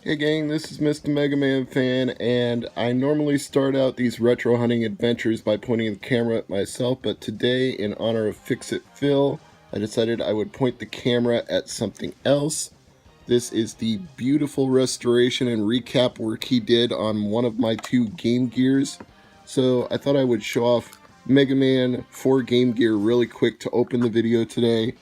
Hey gang, this is Mr. MegaManFan, and I normally start out these retro hunting adventures by pointing the camera at myself, but today, in honor of Fix It Phil, I decided I would point the camera at something else. This is the beautiful restoration and recap work he did on one of my two Game Gears. So I thought I would show off Mega Man 4 Game Gear really quick to open the video today.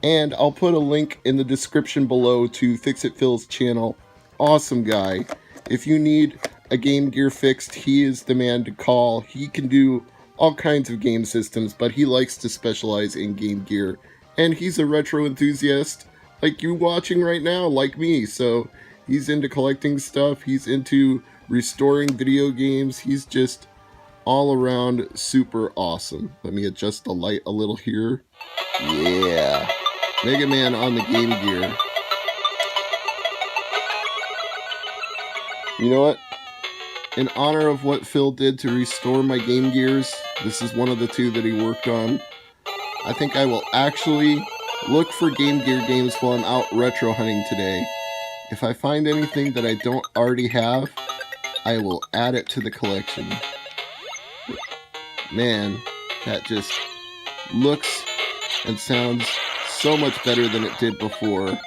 And I'll put a link in the description below to Fix It Phil's channel. Awesome guy. If you need a Game Gear fixed, he is the man to call. He can do all kinds of game systems, but he likes to specialize in Game Gear. And he's a retro enthusiast like you watching right now, like me. So he's into collecting stuff. He's into restoring video games. He's just all around super awesome. Let me adjust the light a little here. Yeah. Mega Man on the Game Gear. You know what? In honor of what Phil did to restore my Game Gears, this is one of the two that he worked on. I think I will actually look for Game Gear games while I'm out retro hunting today. If I find anything that I don't already have, I will add it to the collection. Man, that just looks and sounds so much better than it did before.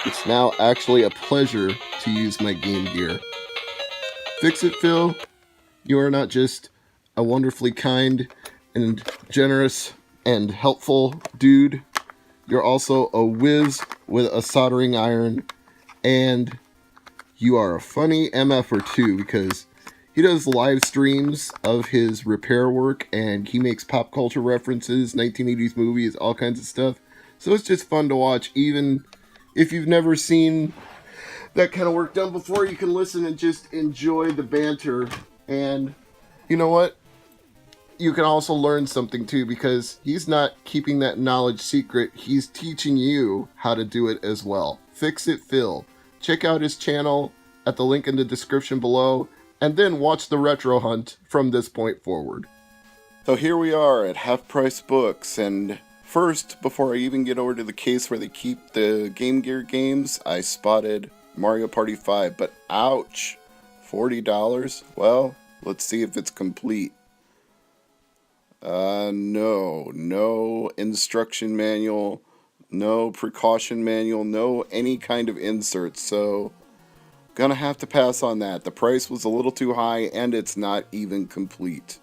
It's now actually a pleasure to use my Game Gear. Fix It Phil, you are not just a wonderfully kind and generous and helpful dude. You're also a whiz with a soldering iron, and you are a funny MFer too, because he does live streams of his repair work and he makes pop culture references, 1980s movies, all kinds of stuff. So it's just fun to watch. Even if you've never seen that kind of work done before, you can listen and just enjoy the banter. And you know what? You can also learn something too, because he's not keeping that knowledge secret. He's teaching you how to do it as well. Fix It Phil. Check out his channel at the link in the description below, and then watch the retro hunt from this point forward. So here we are at Half Price Books, and first, before I even get over to the case where they keep the Game Gear games, I spotted Mario Party 5, but ouch, $40? Well, let's see if it's complete. No instruction manual, no precaution manual, no any kind of insert, so gonna have to pass on that. The price was a little too high, and it's not even complete.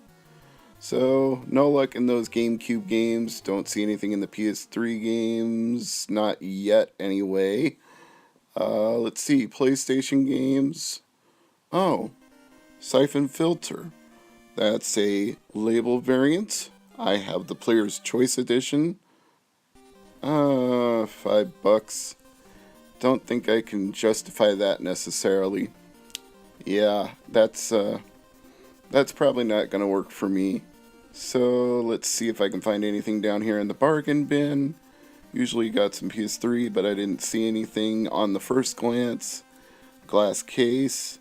So, no luck in those GameCube games. Don't see anything in the PS3 games. Not yet, anyway. Let's see. PlayStation games. Oh. Siphon Filter. That's a label variant. I have the Player's Choice Edition. $5. Don't think I can justify that necessarily. Yeah, that's probably not going to work for me. So let's see if I can find anything down here in the bargain bin. Usually got some PS3, but I didn't see anything on the first glance. Glass case.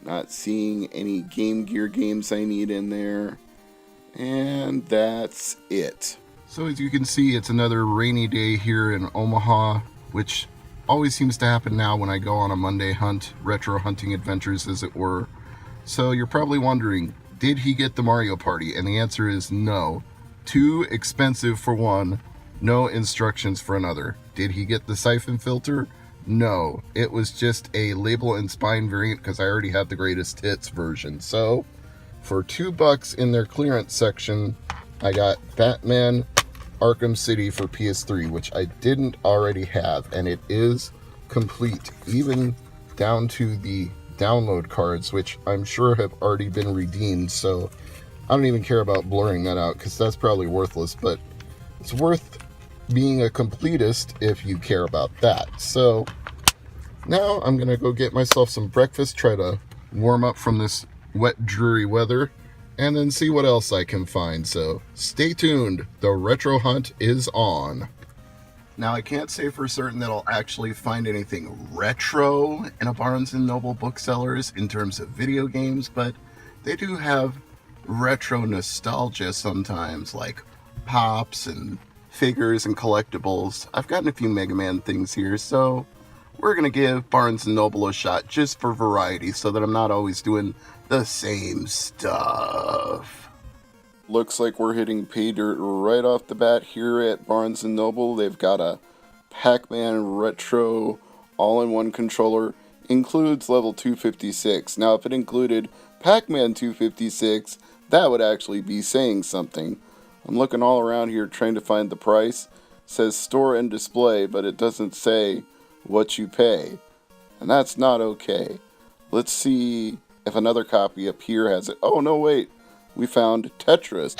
Not seeing any Game Gear games I need in there. And that's it. So as you can see, it's another rainy day here in Omaha, which always seems to happen now when I go on a Monday hunt, retro hunting adventures as it were. So you're probably wondering, did he get the Mario Party? And the answer is no. Too expensive for one, no instructions for another. Did he get the Siphon Filter? No. It was just a label and spine variant because I already have the greatest hits version. So for $2 in their clearance section, I got Batman Arkham City for PS3, which I didn't already have, and it is complete, even down to the download cards, which I'm sure have already been redeemed, so I don't even care about blurring that out because that's probably worthless, but it's worth being a completist if you care about that. So now I'm gonna go get myself some breakfast, try to warm up from this wet, dreary weather, and then see what else I can find. So stay tuned, the retro hunt is on. Now, I can't say for certain that I'll actually find anything retro in a Barnes & Noble booksellers in terms of video games, but they do have retro nostalgia sometimes, like pops and figures and collectibles. I've gotten a few Mega Man things here, so we're going to give Barnes & Noble a shot just for variety so that I'm not always doing the same stuff. Looks like we're hitting pay dirt right off the bat here at Barnes & Noble. They've got a Pac-Man Retro all-in-one controller. Includes level 256. Now, if it included Pac-Man 256, that would actually be saying something. I'm looking all around here trying to find the price. It says store and display, but it doesn't say what you pay. And that's not okay. Let's see if another copy up here has it. Oh, no, wait. We found Tetris.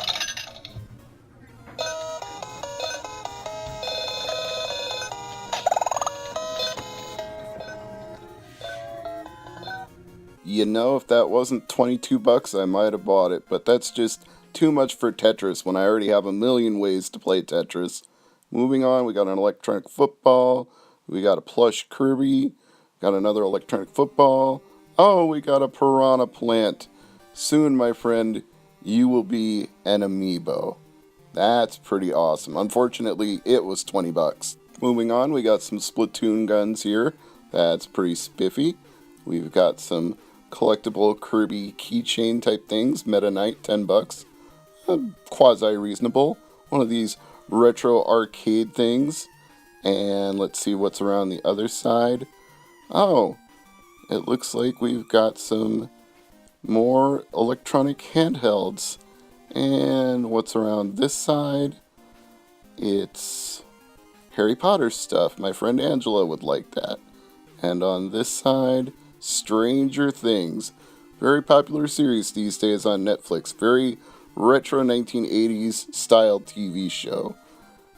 You know, if that wasn't 22 bucks, I might have bought it, but that's just too much for Tetris when I already have a million ways to play Tetris. Moving on, we got an electronic football, we got a plush Kirby, got another electronic football. Oh, we got a piranha plant. Soon, my friend, you will be an amiibo. That's pretty awesome. Unfortunately, it was 20 bucks. Moving on, we got some Splatoon guns here. That's pretty spiffy. We've got some collectible Kirby keychain type things. Meta Knight, 10 bucks. Quasi reasonable. One of these retro arcade things. And let's see what's around the other side. Oh, it looks like we've got some more electronic handhelds. And what's around this side? It's Harry Potter stuff. My friend Angela would like that. And on this side, Stranger Things. Very popular series these days on Netflix. Very retro 1980s style TV show.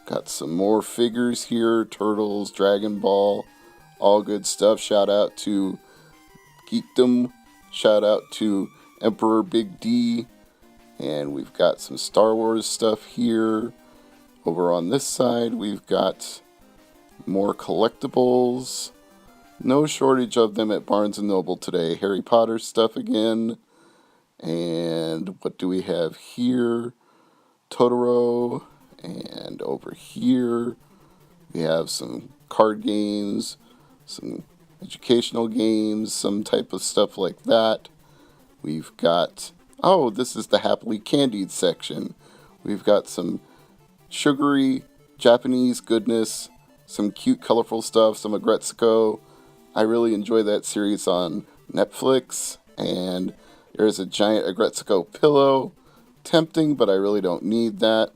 Got some more figures here. Turtles, Dragon Ball. All good stuff. Shout out to Geekdom. Shout out to Emperor Big D. And we've got some Star Wars stuff here. Over on this side, we've got more collectibles. No shortage of them at Barnes & Noble today. Harry Potter stuff again. And what do we have here? Totoro. And over here, we have some card games, some educational games, some type of stuff like that. We've got, oh, this is the Happily Candied section. We've got some sugary Japanese goodness, some cute, colorful stuff, some Agretsuko. I really enjoy that series on Netflix, and there's a giant Agretsuko pillow. Tempting, but I really don't need that.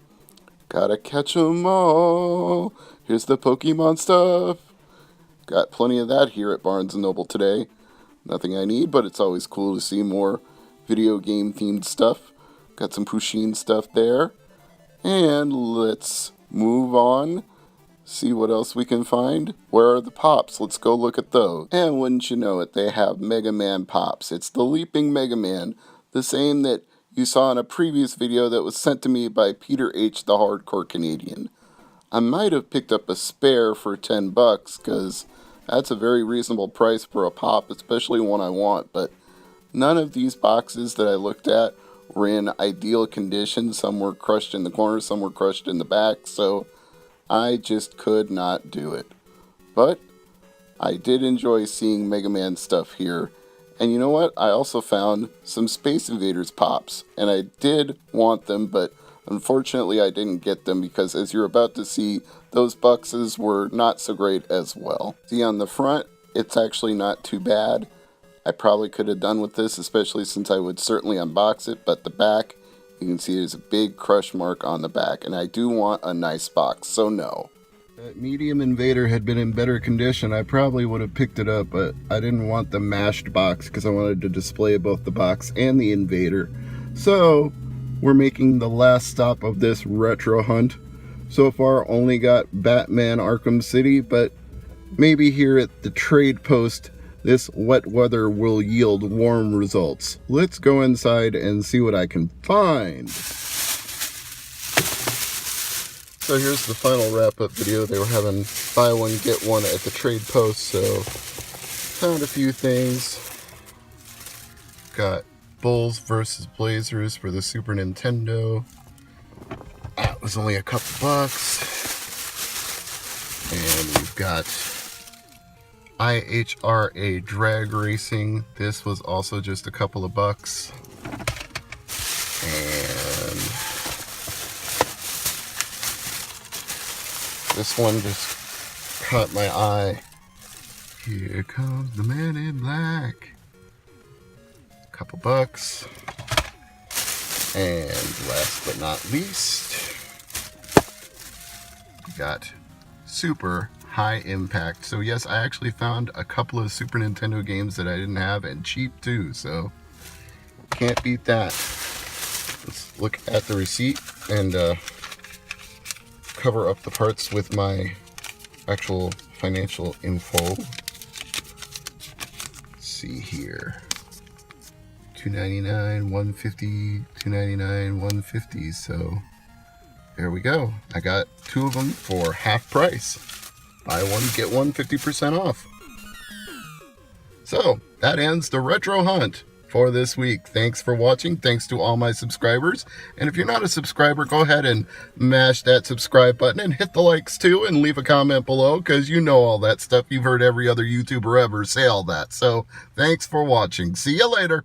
Gotta catch 'em all. Here's the Pokemon stuff. Got plenty of that here at Barnes & Noble today. Nothing I need, but it's always cool to see more video game themed stuff. Got some Pusheen stuff there. And let's move on. See what else we can find. Where are the pops? Let's go look at those. And wouldn't you know it, they have Mega Man pops. It's the Leaping Mega Man, the same that you saw in a previous video that was sent to me by Peter H, the Hardcore Canadian. I might have picked up a spare for 10 bucks, because that's a very reasonable price for a pop, especially one I want, but none of these boxes that I looked at were in ideal condition. Some were crushed in the corner, some were crushed in the back, so I just could not do it. But I did enjoy seeing Mega Man stuff here. And you know what? I also found some Space Invaders pops. And I did want them, but unfortunately I didn't get them because, as you're about to see, those boxes were not so great as well. See, on the front, it's actually not too bad. I probably could have done with this, especially since I would certainly unbox it. But the back, you can see there's a big crush mark on the back, and I do want a nice box, so no. If that medium Invader had been in better condition, I probably would have picked it up, but I didn't want the mashed box because I wanted to display both the box and the Invader. So, we're making the last stop of this retro hunt. So far, only got Batman Arkham City, but maybe here at the trade post, this wet weather will yield warm results. Let's go inside and see what I can find. So here's the final wrap-up video. They were having buy one, get one at the trade post, so found a few things. Got Bulls versus Blazers for the Super Nintendo. That was only a couple bucks. And we've got IHRA drag racing. This was also just a couple of bucks. And this one just caught my eye. Here comes the man in black. Couple bucks. And last but not least, we got Super High Impact. So yes, I actually found a couple of Super Nintendo games that I didn't have, and cheap too, so can't beat that. Let's look at the receipt and cover up the parts with my actual financial info. Let's see here. $2.99, $1.50, $2.99, $1.50. So there we go. I got two of them for half price. Buy one, get one 50% off. So that ends the retro hunt for this week. Thanks for watching. Thanks to all my subscribers. And if you're not a subscriber, go ahead and mash that subscribe button and hit the likes too, and leave a comment below, because you know all that stuff. You've heard every other YouTuber ever say all that. So thanks for watching. See you later.